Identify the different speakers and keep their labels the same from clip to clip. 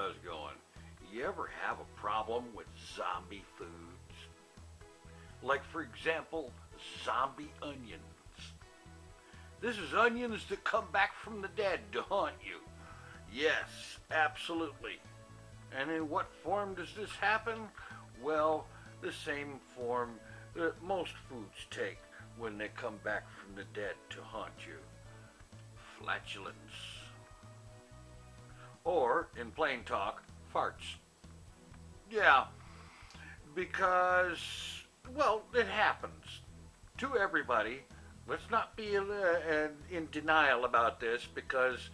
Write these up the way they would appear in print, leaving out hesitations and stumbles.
Speaker 1: was going. You ever have a problem with zombie foods? Like, for example, zombie onions. This is onions that come back from the dead to haunt you. Yes, absolutely. And in what form does this happen? Well, the same form that most foods take when they come back from the dead to haunt you. Flatulence. Or, in plain talk, farts. Yeah, because, well, it happens to everybody. Let's not be in denial about this, because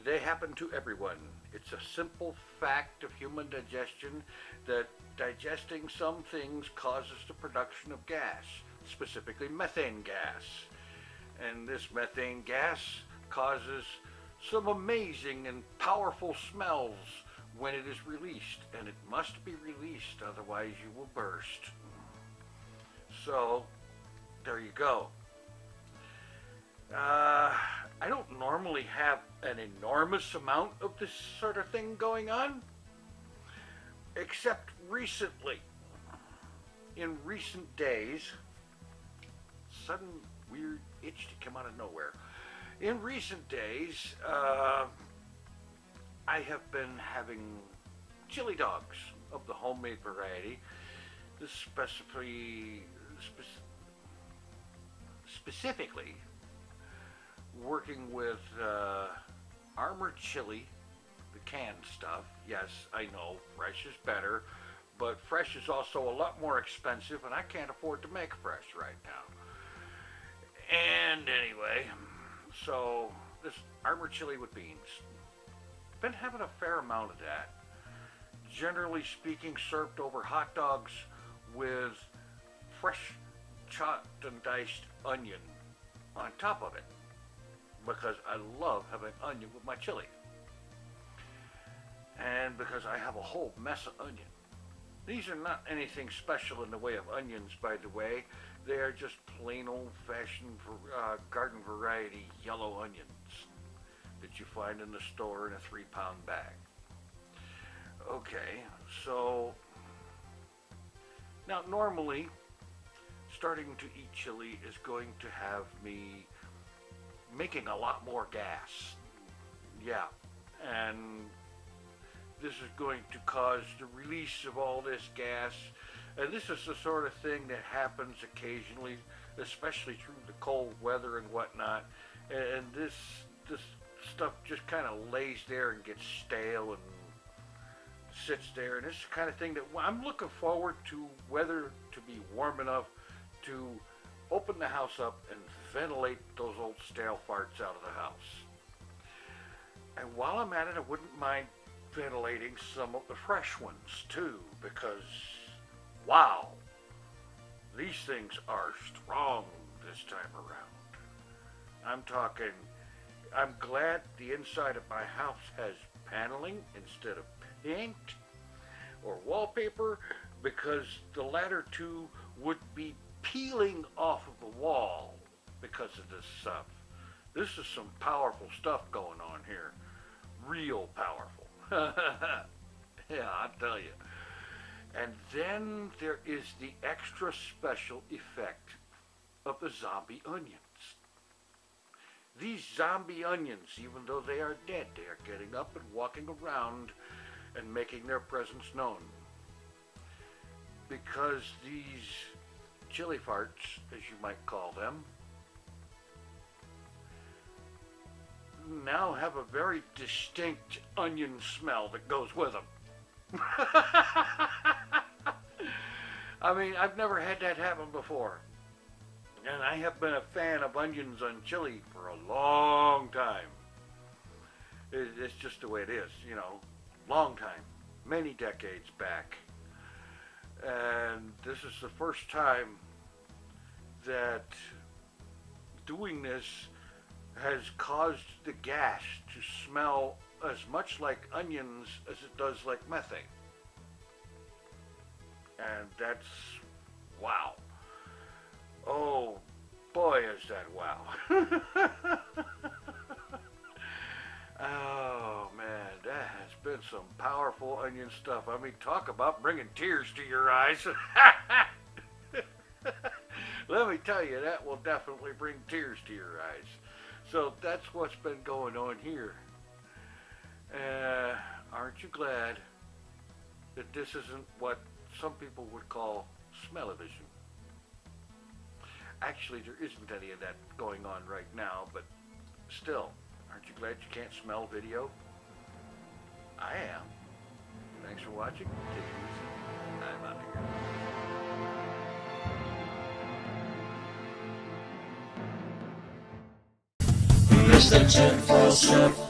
Speaker 1: they happen to everyone. It's a simple fact of human digestion that digesting some things causes the production of gas, specifically methane gas. And this methane gas causes some amazing and powerful smells when it is released, and it must be released, otherwise you will burst. So, there you go. I don't normally have an enormous amount of this sort of thing going on, except recently. In recent days, sudden weird itch to come out of nowhere. In recent days, I have been having chili dogs of the homemade variety, specifically working with Armor chili, the canned stuff. Yes, I know, fresh is better, but fresh is also a lot more expensive, and I can't afford to make fresh right now. And anyway, so this Armor chili with beans. Been having a fair amount of that. Generally speaking, served over hot dogs with fresh chopped and diced onion on top of it, because I love having onion with my chili. And because I have a whole mess of onion. These are not anything special in the way of onions, by the way. They are just plain old-fashioned garden variety yellow onions that you find in the store in a 3-pound bag. Okay, so now normally starting to eat chili is going to have me making a lot more gas. Yeah, and this is going to cause the release of all this gas, and this is the sort of thing that happens occasionally, especially through the cold weather and whatnot, and this stuff just kind of lays there and gets stale and sits there, and it's the kind of thing that I'm looking forward to weather to be warm enough to open the house up and ventilate those old stale farts out of the house. And while I'm at it, I wouldn't mind ventilating some of the fresh ones too, because wow, these things are strong this time around. I'm talking, I'm glad the inside of my house has paneling instead of paint or wallpaper, because the latter two would be peeling off of the wall because of this stuff. This is some powerful stuff going on here. Real powerful. Yeah, I'll tell you. And then there is the extra special effect of the zombie onions. These zombie onions, even though they are dead, they are getting up and walking around and making their presence known. Because these chili farts, as you might call them, now have a very distinct onion smell that goes with them. I mean, I've never had that happen before. And I have been a fan of onions on chili for a long time. It's just the way it is, you know. Long time. Many decades back. And this is the first time that doing this has caused the gas to smell as much like onions as it does like methane. And that's wow. Oh boy, is that wow. Oh man, that has been been some powerful onion stuff. I mean, talk about bringing tears to your eyes. Let me tell you, that will definitely bring tears to your eyes. So that's what's been going on here. Aren't you glad that this isn't what some people would call smell-o-vision? Actually, there isn't any of that going on right now, but still, aren't you glad you can't smell video? I am. Thanks for watching. Take it easy. I'm out of here. Mr. TinFoilChef.